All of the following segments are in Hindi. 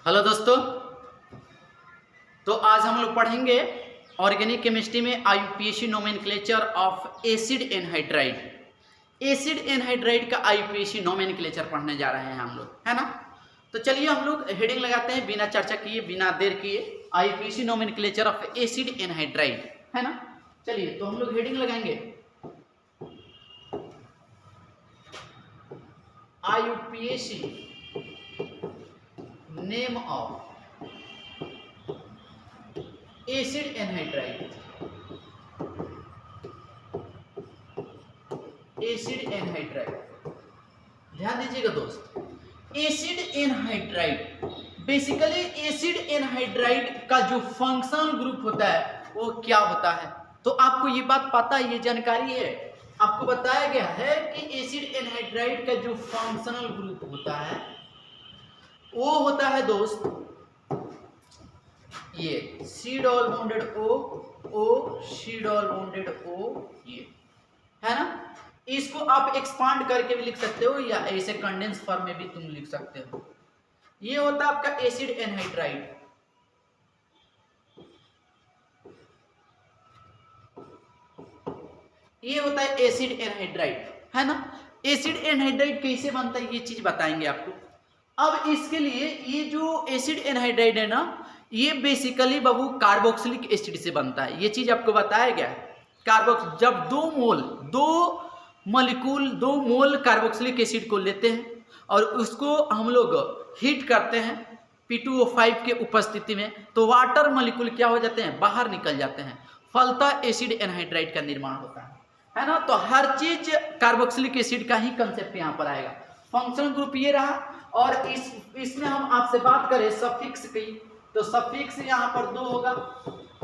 हेलो दोस्तों, तो आज हम लोग पढ़ेंगे ऑर्गेनिक केमिस्ट्री में IUPAC nomenclature of acid anhydride. Acid anhydride का आईयूपीएसी नोमेनक्लेचर पढ़ने जा रहे हैं हम लोग, है ना। तो चलिए हम लोग हेडिंग लगाते हैं बिना चर्चा किए, बिना देर किए। IUPAC nomenclature of acid anhydride, है ना। चलिए तो हम लोग हेडिंग लगाएंगे IUPAC name of acid anhydride. Acid anhydride, ध्यान दीजिएगा दोस्त। Acid anhydride basically acid anhydride का जो फंक्शनल ग्रुप होता है वो क्या होता है, तो आपको ये बात पता है, ये जानकारी है, आपको बताया गया है कि एसिड एनहाइड्राइड का जो फंक्शनल ग्रुप होता है वो होता है दोस्त ये सी डबल बॉन्डेड ओ ओ सी डबल बॉन्डेड ओ, ये है ना। इसको आप एक्सपांड करके भी लिख सकते हो या ऐसे कंडेंस फॉर्म में भी तुम लिख सकते हो। ये होता है आपका एसिड एनहाइड्राइड। ये होता है एसिड एनहाइड्राइड, है ना। एसिड एनहाइड्राइड कैसे बनता है ये चीज बताएंगे आपको। अब इसके लिए ये जो एसिड एनहाइड्राइड है ना, ये बेसिकली बाबू कार्बोक्सिलिक एसिड से बनता है। ये चीज आपको बताया गया है। कार्बोक्स जब दो मोल कार्बोक्सिलिक एसिड को लेते हैं और उसको हम लोग हीट करते हैं P2O5 के उपस्थिति में, तो वाटर मॉलिक्यूल क्या हो जाते हैं, बाहर निकल जाते हैं, फलतः एसिड एनहाइड्राइड का निर्माण होता है ना। तो हर चीज कार्बोक्सिलिक एसिड का ही कंसेप्ट यहाँ पर आएगा। फंक्शनल ग्रुप ये रहा, और इसमें हम आपसे बात करें सफिक्स की, तो सफिक्स यहाँ पर दो होगा,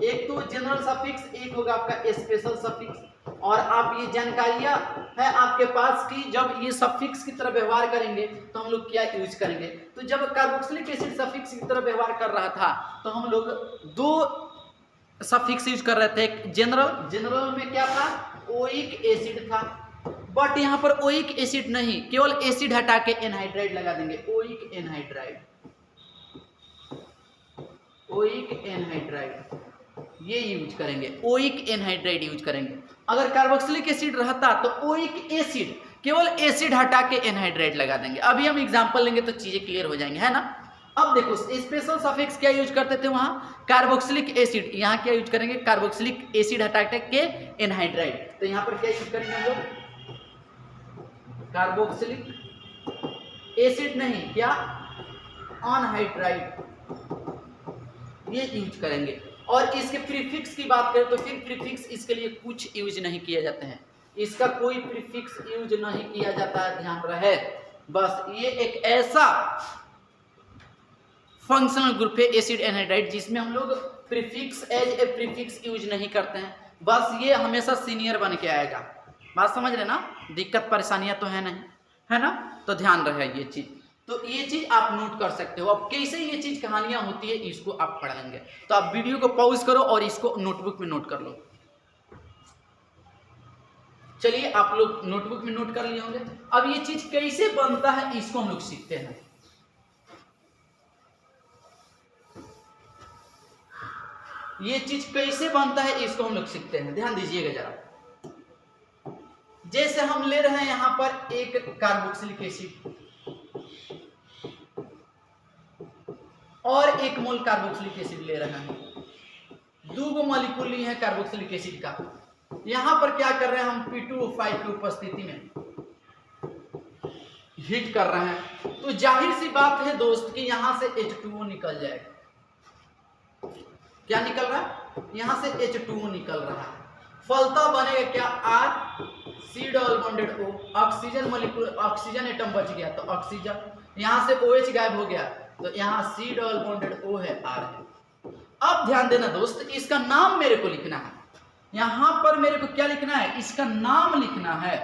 एक तो जनरल सफिक्स, एक होगा आपका स्पेशल सफिक्स। और आप ये जानकारियां है आपके पास कि जब ये सफिक्स की तरह व्यवहार करेंगे तो हम लोग क्या यूज करेंगे। तो जब कार्बोक्सिलिक एसिड सफिक्स की तरह व्यवहार कर रहा था तो हम लोग दो सफिक्स यूज कर रहे थे। एक जनरल में क्या था, ओइक एसिड था, बट यहाँ पर ओइक एसिड नहीं, केवल एसिड हटा के एनहाइड्राइड लगा देंगे, ओइक एनहाइड्राइड, ओइक एनहाइड्राइड ये यूज करेंगे, ओइक एनहाइड्राइड यूज करेंगे। अगर कार्बोक्सिलिक एसिड रहता तो ओइक एसिड, केवल एसिड हटा के एनहाइड्राइड लगा देंगे। अभी हम एग्जांपल लेंगे तो चीजें क्लियर हो जाएंगे, है ना। अब देखो स्पेशल सफिक्स क्या यूज करते थे वहां, कार्बोक्सिलिक एसिड, यहाँ क्या यूज करेंगे, कार्बोक्सिलिक एसिड हटा के एनहाइड्राइड। तो यहाँ पर क्या यूज करेंगे हम लोग, कार्बोक्सिलिक एसिड नहीं, क्या अनहाइड्राइड ये यूज करेंगे। और इसके प्रीफिक्स की बात करें तो फिर प्रीफिक्स इसके लिए कुछ यूज नहीं किए जाते हैं, इसका कोई प्रीफिक्स यूज नहीं किया जाता है, ध्यान रहे। बस ये एक ऐसा फंक्शनल ग्रुप है एसिड एनहाइड्राइड जिसमें हम लोग prefix as a prefix use नहीं करते हैं, बस ये हमेशा सीनियर बन के आएगा। बात समझ रहे ना, दिक्कत परेशानियां तो है नहीं, है ना। तो ध्यान रहे ये चीज, तो ये चीज आप नोट कर सकते हो। अब कैसे ये चीज कहानियां होती है इसको आप पढ़ लेंगे, तो आप वीडियो को पॉज करो और इसको नोटबुक में नोट कर लो। चलिए आप लोग नोटबुक में नोट कर लिए होंगे। अब ये चीज कैसे बनता है इसको हम लोग सीखते हैं। ये चीज कैसे बनता है इसको हम लोग सीखते हैं, ध्यान दीजिएगा जरा। जैसे हम ले रहे हैं यहां पर एक कार्बोक्सिलिक एसिड और एक मोल कार्बोक्सिलिक एसिड ले रहे हैं, दो मॉलिक्यूल लिए हैं कार्बोक्सिलिक एसिड का। यहां पर क्या कर रहे हैं हम, P2O5 की उपस्थिति में हीट कर रहे हैं, तो जाहिर सी बात है दोस्त कि यहां से H2O निकल जाएगा। क्या निकल रहा है, यहां से H2O निकल रहा है, फलतः बनेगा क्या, R C double bonded O, oxygen molecule, oxygen atom बच गया तो ऑक्सीजन, यहां से OH गायब हो गया तो यहाँ C डबल बॉन्डेड O है, R है। अब ध्यान देना दोस्त, इसका नाम मेरे को लिखना है, यहां पर मेरे को क्या लिखना है, इसका नाम लिखना है।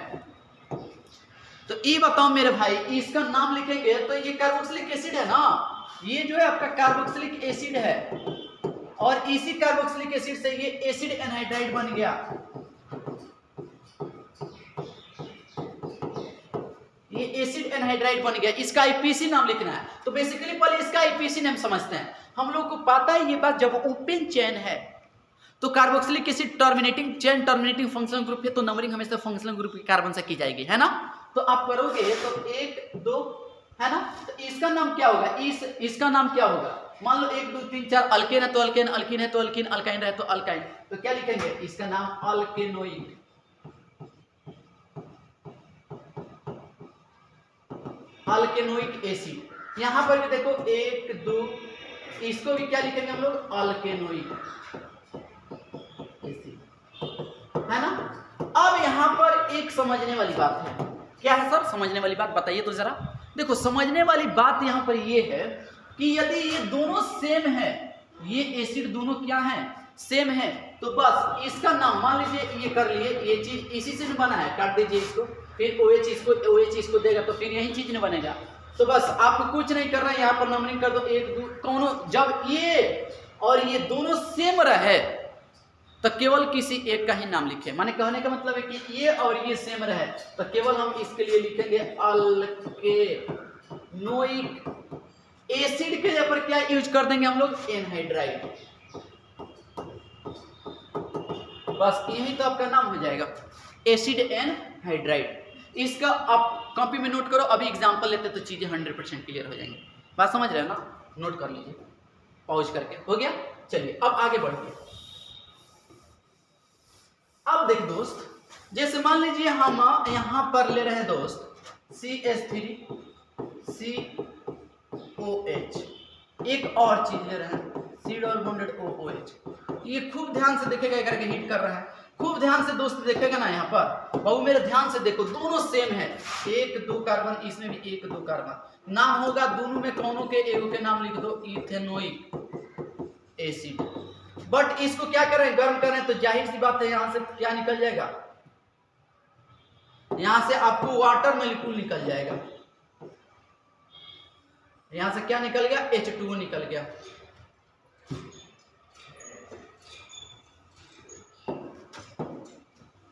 तो ये बताओ मेरे भाई, इसका नाम लिखेंगे तो ये कार्बोक्सिलिक एसिड है ना, ये जो है आपका कार्बोक्सिलिक एसिड है, और इसी कार्बोक्सिलिक एसिड से ये एसिड एनहाइड्राइड बन गया। ये एसिड एनहाइड्राइड बन गया, इसका आईपीसी नाम लिखना है। तो बेसिकली पहले इसका आईपीसी नाम समझते हैं। हम लोग को पता है ये बात, जब ओपन चेन है तो carboxylic acid terminating chain terminating functional group है, तो नंबरिंग हमेशा फंक्शनल ग्रुप के कार्बन से की जाएगी, है ना। तो आप करोगे तो 1 2 है ना, तो इसका नाम क्या होगा, इसका नाम क्या होगा, मान लो 1 2 3 4 अल्केन है तो अल्केन, अल्कीन है तो अल्कीन, अल्काइन है तो अल्काइन, तो क्या लिखेंगे, इसका नाम अल्केनोइक, अल्केनोइक एसिड। यहां पर भी देखो 1 2, इसको भी क्या लिखेंगे हम लोग, अल्केनोइक एसिड, है ना। अब यहां पर एक समझने वाली बात है, क्या है सर समझने वाली बात, बताइए तो जरा। देखो समझने वाली बात यहां पर ये है कि यदि ये दोनों सेम है, ये एसिड दोनों क्या है, सेम है, तो बस इसका नाम मान लीजिए ये कर लिए, ये चीज इसी से बना है, काट दीजिए इसको, फिर OH इसको देगा तो फिर यही चीज नहीं बनेगा। तो बस आपको कुछ नहीं करना है, यहाँ पर नंबरिंग कर दो 1 2, दोनों जब ये और ये दोनों सेम रहे तो केवल किसी एक का ही नाम लिखे। माने कहने का मतलब है कि ये और ये सेम रहे तो केवल हम इसके लिए लिखेंगे अल्केनोइक एसिड के जगह पर क्या यूज कर देंगे हम लोग, एनहाइड्राइड। बस यही तो आपका नाम हो जाएगा, एसिड एनहाइड्राइड। इसका आप कॉपी में नोट करो, अभी एग्जांपल लेते तो चीजें 100% क्लियर हो जाएंगी। बात समझ रहे हो ना, नोट कर लीजिए पॉज करके, हो गया। चलिए अब आगे बढ़िए। अब देख दोस्त, जैसे मान लीजिए हम यहां पर ले रहे हैं दोस्त CH3 COH, एक और चीज ले रहे हैं C डबल बॉन्डेड OH। ये खूब ध्यान से देखेगा, करके हीट कर रहा है, खूब ध्यान से दोस्त देखेगा ना, यहाँ पर बहु मेरे ध्यान से देखो, दोनों सेम है, 1 2 कार्बन, इसमें भी 1 2 कार्बन, नाम होगा दोनों में कौनों के एगो के नाम लिख दो, इथेनोइक एसिड। बट इसको क्या करें, गर्म करें तो जाहिर सी बात है यहां से क्या निकल जाएगा, यहां से आपको वाटर मॉलिक्यूल निकल जाएगा, यहां से क्या निकल गया, H2O निकल गया।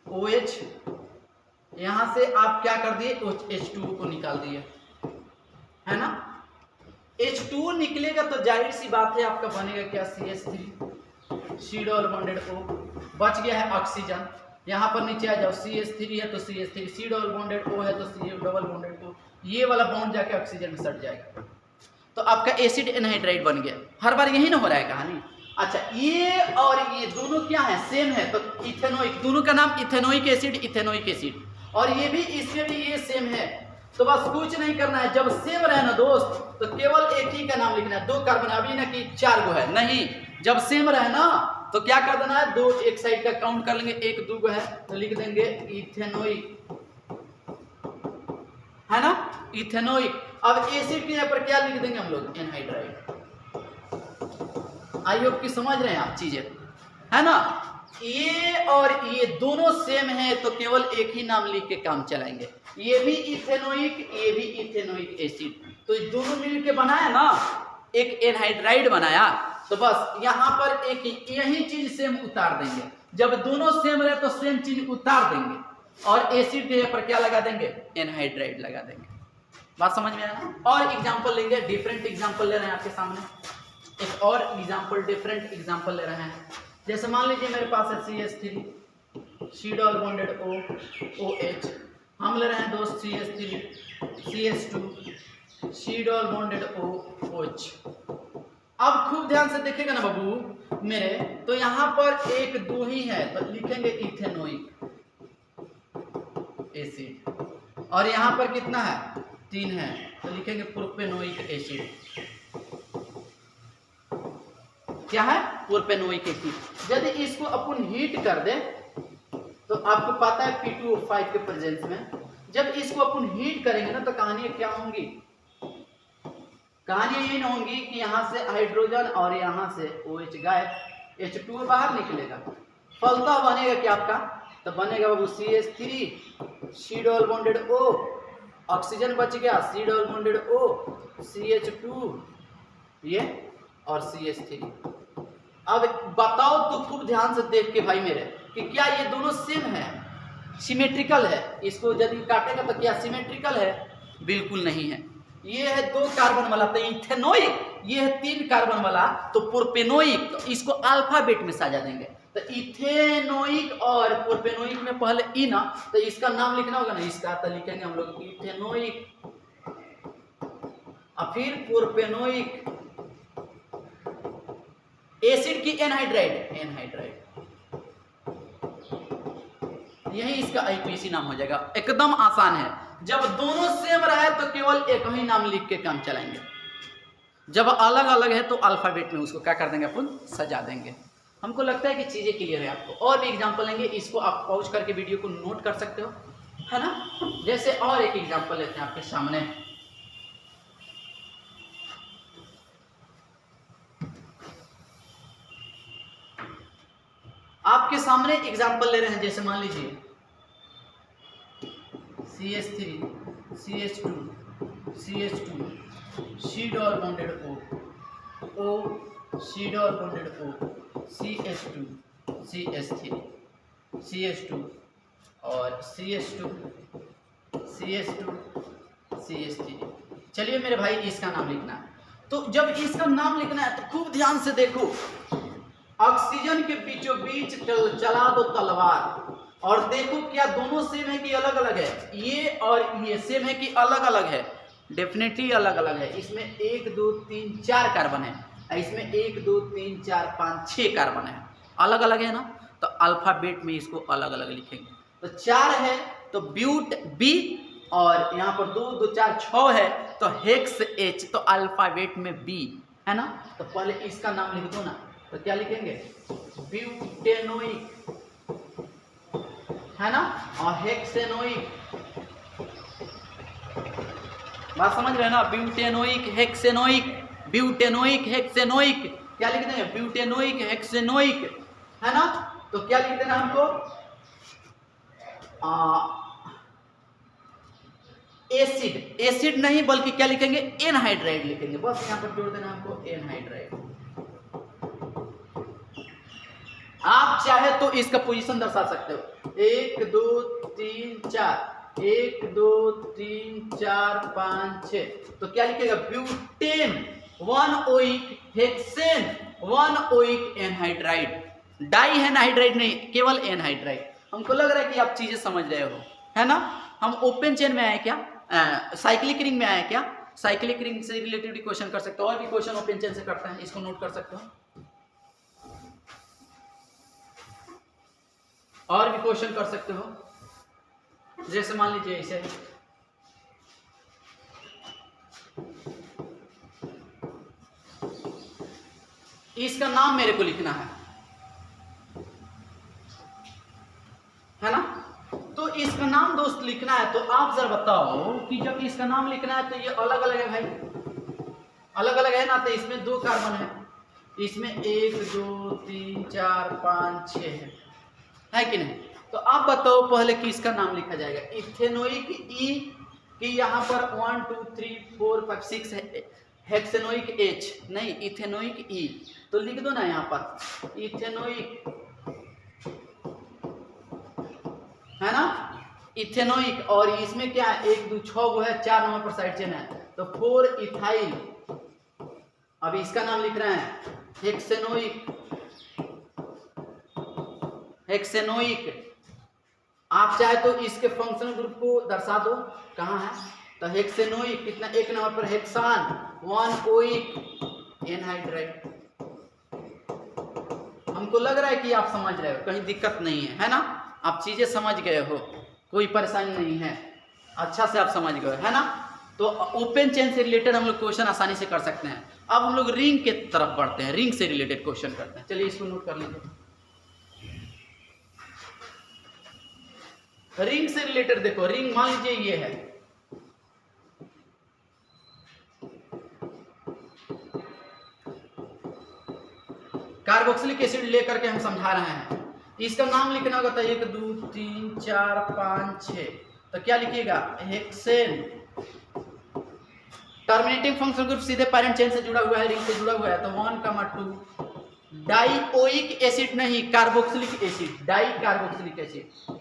OH यहां से आप क्या कर दिए, H2O को निकाल दिए, है ना। H2O निकलेगा तो जाहिर सी बात है आपका बनेगा क्या, CH3 C double bonded O, बच गया है ऑक्सीजन। यहाँ पर नीचे आ जाओ, CH3 है तो CH3, C double bonded O है तो C डबल बॉन्डेड O, ये वाला बॉन्ड जाके ऑक्सीजन में सट जाएगा, तो आपका एसिड एनहाइड्राइड बन गया। हर बार यही ना हो रहा है कहानी। अच्छा ये और ये दोनों क्या है, सेम है, तो इथेनोइक, दोनों का नाम इथेनोइक एसिड, इथेनोइक एसिड, और ये भी इसमें भी ये सेम है। तो बस कुछ नहीं करना है, जब सेम रहे ना दोस्त तो केवल एक ही का नाम लिखना है, 2 कार्बन, अभी ना कि 4 गो है, नहीं, जब सेम रहे ना तो क्या कर देना है, 2 एक साइड का काउंट कर लेंगे, 1 2 गो है तो लिख देंगे इथेनोइक, है ना, इथेनोइक। अब एसिड के पर क्या लिख देंगे हम लोग, एनहाइड्राइड। आई होप कि समझ रहे हैं आप चीजें, है ना। ये और ये दोनों सेम है तो केवल एक ही नाम लिख के काम चलाएंगे, ये भी इथेनोइक, ये भी इथेनोइक एसिड, तो दोनों मिल के बनाया ना, एक एनहाइड्राइड बनाया, तो बस यहाँ पर एक यही चीज सेम उतार देंगे, जब दोनों सेम रहे तो सेम चीज उतार देंगे, और एसिड के पर क्या लगा देंगे, एनहाइड्राइड लगा देंगे। बात समझ में आया। और एग्जांपल लेंगे, डिफरेंट एग्जांपल ले रहे हैं आपके सामने, एक और एग्जांपल, डिफरेंट एग्जांपल ले रहे हैं। जैसे मान लीजिए मेरे पास है CH3 C double bonded O OH, हम ले रहे हैं दोस्त CH3 CH2 C double bonded O OH। अब खूब ध्यान से देखेगा ना बाबू मेरे, तो यहाँ पर 1 2 ही है तो लिखेंगे इथेनोइक एसिड, और यहाँ पर कितना है, 3 है तो लिखेंगे प्रोपेनोइक एसिड। क्या है, प्रोपेनोइक एसिड। यदि इसको अपन हीट कर दे तो आपको पता है P2O5 के प्रेजेंस में जब इसको अपन हीट करेंगे ना तो कहानियां क्या होंगी, कहानियां ये न होंगी कि यहाँ से हाइड्रोजन और यहाँ से OH गायब, H2O बाहर निकलेगा, फलता बनेगा क्या आपका, तो बनेगा बाबू CH3 C double bonded O, oxygen बच गया, C double bonded O, CH2 ये और CH3। अब बताओ तो खूब ध्यान से देख के भाई मेरे कि क्या ये दोनों सेम है, सिमेट्रिकल है, इसको यदि काटेगा तो क्या सिमेट्रिकल है, बिल्कुल नहीं है। ये है 2 कार्बन वाला तो इथेनोइक, ये है 3 कार्बन वाला तो प्रोपेनोइक, तो इसको अल्फाबेट में साजा देंगे। तो इथेनोइक और प्रोपेनोइक में पहले ई ना, तो इसका नाम लिखना होगा ना, इसका तो लिखेंगे हम लोग इथेनोइक और फिर प्रोपेनोइक। एसिड की एनहाइड्राइड, यही इसका आईपीसी नाम हो जाएगा। एकदम आसान है। जब दोनों सेम रहे तो केवल एक ही नाम लिख के काम चलाएंगे, जब अलग अलग है तो अल्फाबेट में उसको क्या कर देंगे, अपन सजा देंगे। हमको लगता है कि चीजें क्लियर है आपको। और भी एग्जांपल लेंगे, इसको आप पॉज करके वीडियो को नोट कर सकते हो, है ना। जैसे और एक एग्जांपल लेते हैं आपके सामने। आपके सामने एग्जांपल ले रहे हैं, जैसे मान लीजिए CH3 CH2 CH2 C dot bonded O C dot bonded O CH2 CH3 CH2 और CH2 CH2 CH3। चलिए मेरे भाई इसका नाम लिखना है। तो जब इसका नाम लिखना है तो खूब ध्यान से देखो, ऑक्सीजन के बीचों बीच चला दो तलवार, और देखो क्या दोनों सेम है कि अलग अलग है। ये और ये सेम है कि अलग अलग है, डेफिनेटली अलग अलग है। इसमें 1 2 3 4 कार्बन है, इसमें 1 2 3 4 5 6 कार्बन है, अलग अलग है ना। तो अल्फाबेट में इसको अलग अलग लिखेंगे। तो 4 है तो ब्यूट बी, और यहाँ पर 2 2 4 6 है तो हेक्स H, तो अल्फाबेट में बी है ना। तो पहले इसका नाम लिख दो ना, तो क्या लिखेंगे, ब्यूटेनोइक, है ना, और हेक्सेनोइक। बात समझ रहे हैं ना, ब्यूटेनोइक हेक्सेनोइक, ब्यूटेनोइक हेक्सेनोइक। क्या लिख देंगे, ब्यूटेनोइक हेक्सेनोइक, है ना। तो क्या लिख देना हमको, एसिड, एसिड नहीं बल्कि क्या लिखेंगे, एनहाइड्राइड लिखेंगे। बस यहाँ पर जोड़ देना हमको एनहाइड्राइड। आप चाहे तो इसका पोजीशन दर्शा सकते हो, 1 2 3 4, 1 2 3 4 5 6। तो क्या लिखेगा, butane 1 oic hexane 1 oic anhydride. Di anhydride नहीं, केवल एनहाइड्राइड। हमको लग रहा है कि आप चीजें समझ रहे हो, है ना। हम ओपन चेन में आए क्या, साइक्लिक रिंग में आए क्या, साइक्लिक रिंग से रिलेटेड क्वेश्चन कर सकते हो, और भी क्वेश्चन ओपन चेन से करते हैं, इसको नोट कर सकते हो। और भी क्वेश्चन कर सकते हो, जैसे मान लीजिए इसे इसका नाम मेरे को लिखना है ना। तो इसका नाम दोस्त लिखना है, तो आप जरा बताओ कि जब इसका नाम लिखना है तो ये अलग अलग है भाई, अलग अलग है ना। तो इसमें 2 कार्बन है, इसमें 1 2 3 4 5 6 है कि नहीं। तो आप बताओ पहले कि इसका नाम लिखा जाएगा, इथेनोइक ई कि यहाँ पर 1 2 3 4 5 6 है, हेक्सेनोइक H नहीं, इथेनोइक ई। तो लिख दो ना यहाँ पर इथेनोइक, है ना, इथेनोइक। और इसमें क्या है, 1 2 6 वो है, 4 नंबर पर साइड चेन है, तो 4 इथाइल। अब इसका नाम लिख रहे हैं हेक्सेनोइक, हेक्सेनोइक। आप चाहे तो इसके फंक्शनल ग्रुप को दर्शा दो, कहाँ है, तो हेक्सेनोइक कितना, 1 नंबर पर हेक्सान 1 ओइक एनहाइड्राइड। हमको लग रहा है कि आप समझ रहे हो, कहीं दिक्कत नहीं है ना। आप चीजें समझ गए हो, कोई परेशानी नहीं है, अच्छा से आप समझ गए, है ना। तो ओपन चेन से रिलेटेड हम लोग क्वेश्चन आसानी से कर सकते हैं। अब हम लोग रिंग के तरफ बढ़ते हैं, रिंग से रिलेटेड क्वेश्चन करते हैं। चलिए इसको नोट कर लीजिए। रिंग से रिलेटेड देखो, रिंग मान लीजिए ये है, कार्बोक्सिलिक एसिड लेकर के हम समझा रहे हैं। इसका नाम लिखना होगा, तो 1 2 3 4 5 6। तो क्या लिखिएगा, हेक्सेन। टर्मिनेटिंग फंक्शनल ग्रुप सीधे पैरेंट चेन से जुड़ा हुआ है, रिंग से जुड़ा हुआ है, तो 1 2। डाइओइक एसिड नहीं, carboxylic acid, di carboxylic acid.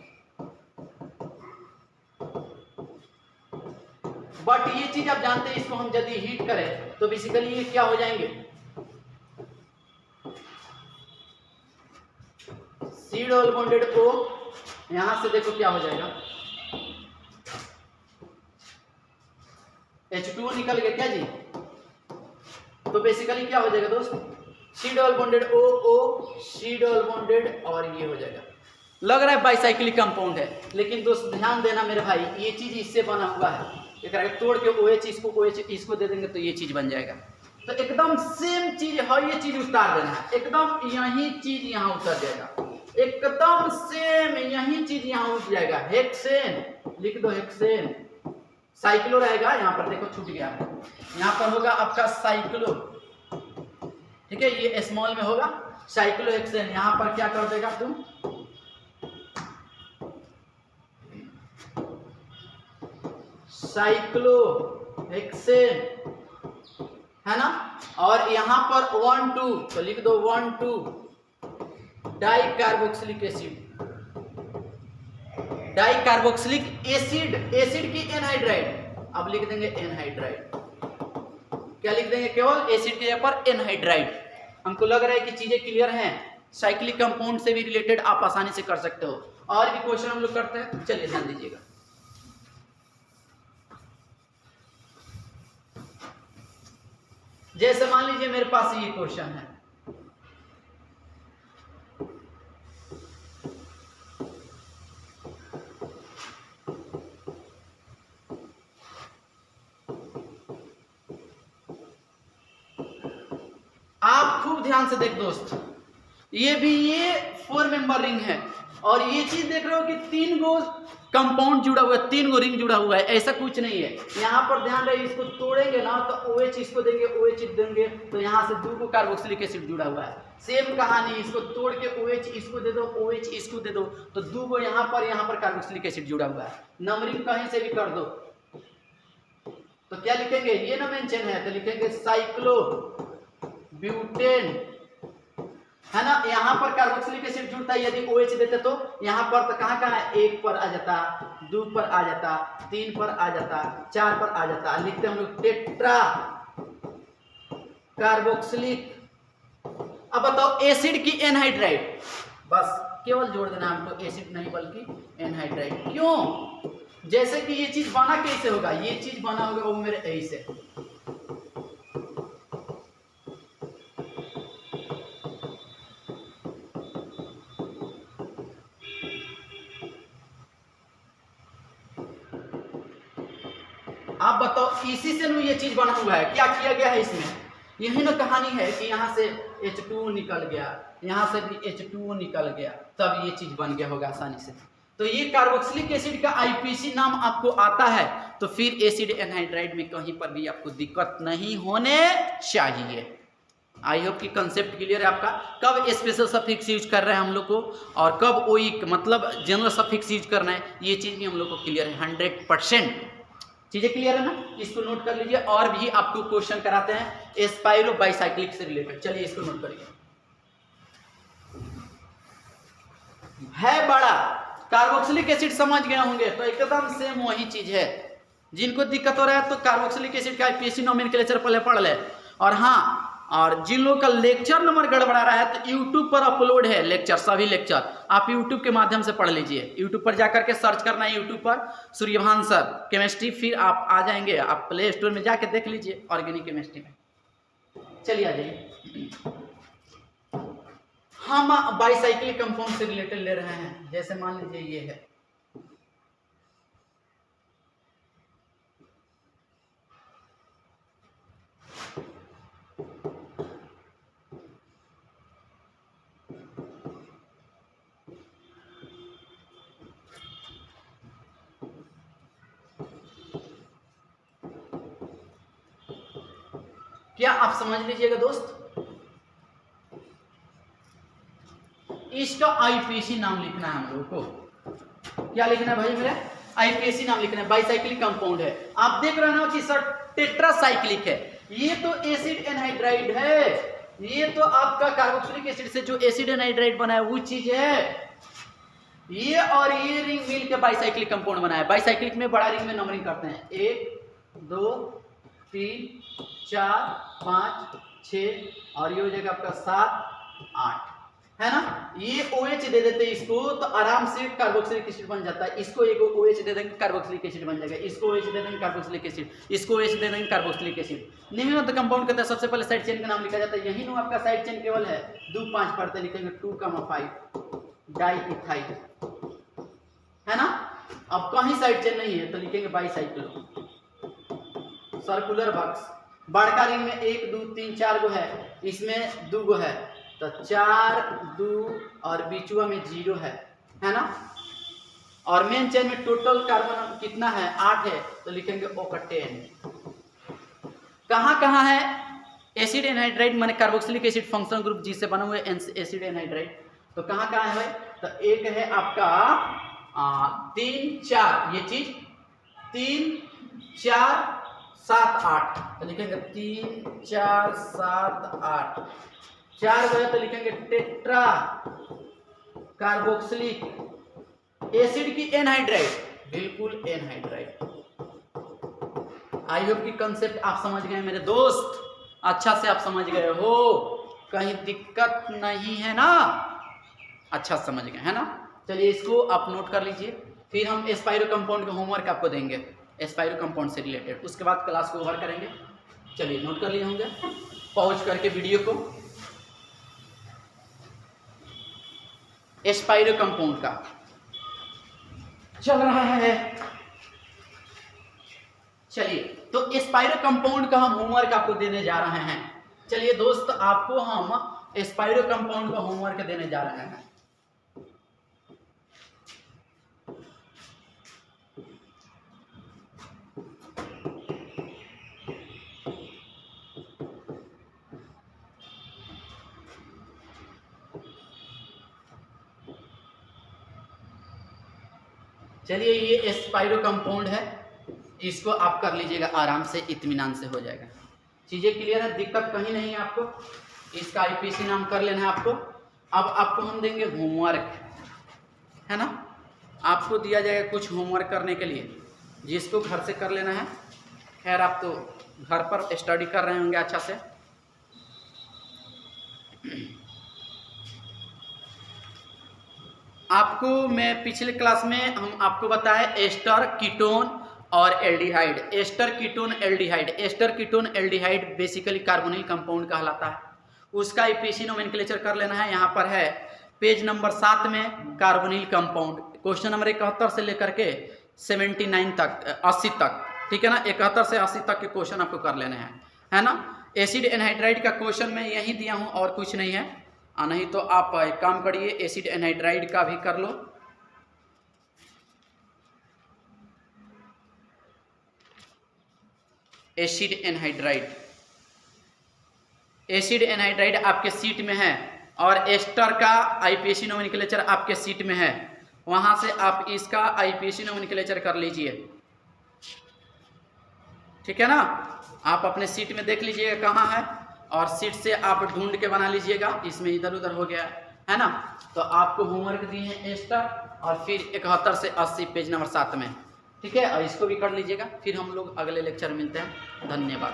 But ये चीज आप जानते हैं, इसको हम यदि हीट करें तो बेसिकली ये क्या हो जाएंगे, C डबल बॉन्डेड O, यहां से देखो क्या हो जाएगा, H2O निकल गया क्या जी, तो बेसिकली क्या हो जाएगा दोस्त, C double bonded O O, C double bonded, और ये हो जाएगा। लग रहा है बाइसाइक्लिक कंपाउंड है, लेकिन दोस्त ध्यान देना मेरे भाई, ये चीज इससे बना हुआ है, एक तोड़ के OH इसको OH इसको दे देंगे तो ये चीज बन जाएगा। तो एकदम सेम चीज है, ये चीज उतार देना है, एकदम यही चीज यहाँ उतर जाएगा, एकदम सेम यही चीज यहाँ उठ जाएगा। हेक्सेन लिख दो, हेक्सेन, साइक्लो रहेगा यहाँ पर, देखो छूट गया है, यहाँ पर होगा आपका साइक्लो, ठीक है, ये स्मॉल में होगा साइक्लो हेक्सेन, यहाँ पर क्या कर देगा तुम, साइक्लो हेक्सेन, है ना, और यहाँ पर 1 2, तो लिख दो 1 2 di carboxylic acid, di carboxylic acid, acid की एनहाइड्राइड, अब लिख देंगे एनहाइड्राइड, क्या लिख देंगे, केवल एसिड के जगह पर एनहाइड्राइड। हमको लग रहा है कि चीजें क्लियर हैं, साइक्लिक कंपाउंड से भी रिलेटेड आप आसानी से कर सकते हो। और भी क्वेश्चन हम लोग करते हैं, चलिए ध्यान दीजिएगा। जैसे मान लीजिए मेरे पास ये क्वेश्चन है, आप खूब ध्यान से देख दोस्त, ये भी ये 4 मेंबर रिंग है, और ये चीज देख रहे हो कि 3 गो कंपाउंड जुड़ा हुआ है, 3 गो रिंग जुड़ा हुआ है, ऐसा कुछ नहीं है। यहाँ पर ध्यान रहे, इसको तोड़ेंगे ना तो OH इसको देंगे, OH देंगे, तो यहाँ से 2 गो कार्बोक्सिलिक एसिड जुड़ा हुआ है। सेम कहानी, इसको तोड़ के OH इसको दे दो, OH इसको दे दो, तो 2 गो यहाँ पर कार्बोक्सिलिक एसिड जुड़ा हुआ है। नंबरिंग कहीं से भी कर दो, तो क्या लिखेंगे, ये ना मेंशन है तो लिखेंगे साइक्लो ब्यूटेन, है ना, यहाँ पर कार्बोक्सिलिक एसिड जुड़ता है, यदि OH देते तो यहाँ पर तो कहाँ कहाँ है, 1 पर आ जाता, 2 पर आ जाता, 3 पर आ जाता, 4 पर आ जाता, लिखते हैं हम लोग टेट्रा कार्बोक्सिलिक। अब बताओ एसिड की एनहाइड्राइड, बस केवल जोड़ देना हमको, एसिड नहीं बल्कि एनहाइड्राइड। क्यों, जैसे कि ये चीज बना कैसे होगा, ये चीज बना होगा वो मेरे ऐसे, आप बताओ, इसी से ये चीज बना हुआ है, क्या किया गया है इसमें, यही ना कहानी है कि यहाँ से H2O निकल गया, यहाँ से भी H2O निकल गया, तब ये चीज बन गया होगा आसानी से। तो ये कार्बोक्सिलिक एसिड का IPC नाम आपको आता है, तो फिर एसिड एनहाइड्राइड में कहीं पर भी आपको दिक्कत नहीं होने चाहिए। आई होप कि कंसेप्ट क्लियर है आपका, कब स्पेशल सफिक्स यूज कर रहे हैं हम लोग को, और कब ओइक मतलब जनरल सफिक्स यूज करना है, ये चीज भी हम लोग को क्लियर है, 100% चीजें क्लियर है ना, इसको नोट कर लीजिए। और भी आपको क्वेश्चन कराते हैं एस्पाइरो बाइसाइक्लिक से रिलेटेड, चलिए इसको नोट करिए। है बड़ा कार्बोक्सिलिक एसिड समझ गए होंगे, तो एकदम सेम वही चीज है। जिनको दिक्कत हो रहा है तो कार्बोक्सिलिक एसिड का IPC नोमेनक्लेचर पहले पढ़ ले। और हाँ, और जिन लोगों का लेक्चर नंबर गड़बड़ा रहा है तो यूट्यूब पर अपलोड है लेक्चर, सभी लेक्चर आप यूट्यूब के माध्यम से पढ़ लीजिए। यूट्यूब पर जाकर के सर्च करना है, यूट्यूब पर सूर्यभान सर केमिस्ट्री, फिर आप आ जाएंगे, आप प्ले स्टोर में जाके देख लीजिए ऑर्गेनिक केमिस्ट्री में। चलिए आ जाइए, हम बाइसाइक्लिक कंपाउंड से रिलेटेड ले रहे हैं। जैसे मान लीजिए ये है, क्या आप समझ लीजिएगा दोस्त, इसका IPC नाम लिखना है हम लोग को। क्या लिखना है भाई मेरे, IPC नाम लिखना है। बाइसाइक्लिक कंपाउंड है, आप देख रहे हो ना कि सर टेट्रासाइक्लिक है, ये तो एसिड एनहाइड्राइड है, ये तो आपका कार्बोक्सिलिक एसिड से जो एसिड एनहाइड्राइड बना है वो चीज है। ये और ये रिंग मिल के बाइसाइक्लिक कंपाउंड बना है। बाइसाइक्लिक में बड़ा रिंग में नंबरिंग करते हैं 1 2 3 4 5 6 और ये हो जाएगा आपका 7 8, है ना। ये OH दे देते हैं इसको तो आराम से कार्बोक्सिलिक एसिड बन जाता है। इसको एक OH दे देंगे कार्बोक्सिलिक एसिड बन जाएगा, इसको OH दे देंगे कार्बोक्सिलिक एसिड, इसको OH दे देंगे carboxylic acid. Naming of the compound कहता है सबसे पहले साइड चेन का नाम लिखा जाता है। यही ना आपका साइड चेन केवल है 2 5 पढ़ते लिखेंगे 2,5 डाइइथाइल, है ना। अब कहीं साइड चेन नहीं है तो लिखेंगे बाईसाइक्लो। सर्कुलर बॉक्स बड़का रिंग में 1 2 3 4 गो है, इसमें 2 गो है तो 4 2 और बीचुआ में 0 है ना। और मेन चेन में टोटल कार्बन कितना है 8 है तो लिखेंगे O10। कहाँ कहाँ है एसिड एनहाइड्राइड माने कार्बोक्सिलिक एसिड फंक्शनल ग्रुप जिससे बना हुआ है एसिड एनहाइड्राइड, तो कहाँ कहाँ है तो एक है आपका 3 4 ये चीज 3 4 7 8 तो लिखेंगे 3 4 7 8, 4 गए तो लिखेंगे टेट्रा कार्बोक्सिलिक एसिड की एनहाइड्राइड, बिल्कुल एनहाइड्राइड। आई होप की कंसेप्ट आप समझ गए मेरे दोस्त, अच्छा से आप समझ गए हो, कहीं दिक्कत नहीं है ना, अच्छा समझ गए है ना। चलिए इसको आप नोट कर लीजिए, फिर हम एस्पायरो कंपाउंड का होमवर्क आपको देंगे एस्पायरो कंपाउंड से रिलेटेड, उसके बाद क्लास को ओवर करेंगे। चलिए नोट कर लिए होंगे, पॉज करके वीडियो को। एस्पायरो कंपाउंड का चल रहा है। चलिए तो एस्पायरो कंपाउंड का हम होमवर्क आपको देने जा रहे हैं। चलिए दोस्त आपको हम एस्पायरो कंपाउंड का होमवर्क देने जा रहे हैं। चलिए ये एस्पायरो कंपाउंड है, इसको आप कर लीजिएगा आराम से, इत्मीनान से हो जाएगा। चीज़ें क्लियर है, दिक्कत कहीं नहीं है आपको। इसका IPC नाम कर लेना है आपको। अब आपको हम देंगे होमवर्क, है ना। आपको दिया जाएगा कुछ होमवर्क करने के लिए जिसको घर से कर लेना है। खैर आप तो घर पर स्टडी कर रहे होंगे अच्छा से। आपको मैं पिछले क्लास में हम आपको बताया एस्टर कीटोन और aldehyde. Ester ketone aldehyde, ester ketone aldehyde basically carbonyl compound कहलाता है। उसका IPC नोमेनक्लेचर कर लेना है। यहाँ पर है पेज नंबर 7 में कार्बोनिल कंपाउंड, क्वेश्चन नंबर 71 से लेकर के 79 तक 80 तक, ठीक है ना। 71 से 80 तक के क्वेश्चन आपको कर लेने हैं, है ना। एसिड एनहाइड्राइड का क्वेश्चन मैं यहीं दिया हूँ और कुछ नहीं है, नहीं तो आप एक काम करिए एसिड एनहाइड्राइड का भी कर लो। एसिड एनहाइड्राइड, एसिड एनहाइड्राइड आपके सीट में है और एस्टर का IPC नोमेनक्लेचर आपके सीट में है, वहां से आप इसका IPC नोमेनक्लेचर कर लीजिए, ठीक है ना। आप अपने सीट में देख लीजिएगा कहाँ है और सीट से आप ढूंढ के बना लीजिएगा। इसमें इधर उधर हो गया है ना। तो आपको होमवर्क दिए हैं एस्टर और फिर 71 से 80 पेज नंबर 7 में, ठीक है। और इसको भी कर लीजिएगा। फिर हम लोग अगले लेक्चर मिलते हैं। धन्यवाद।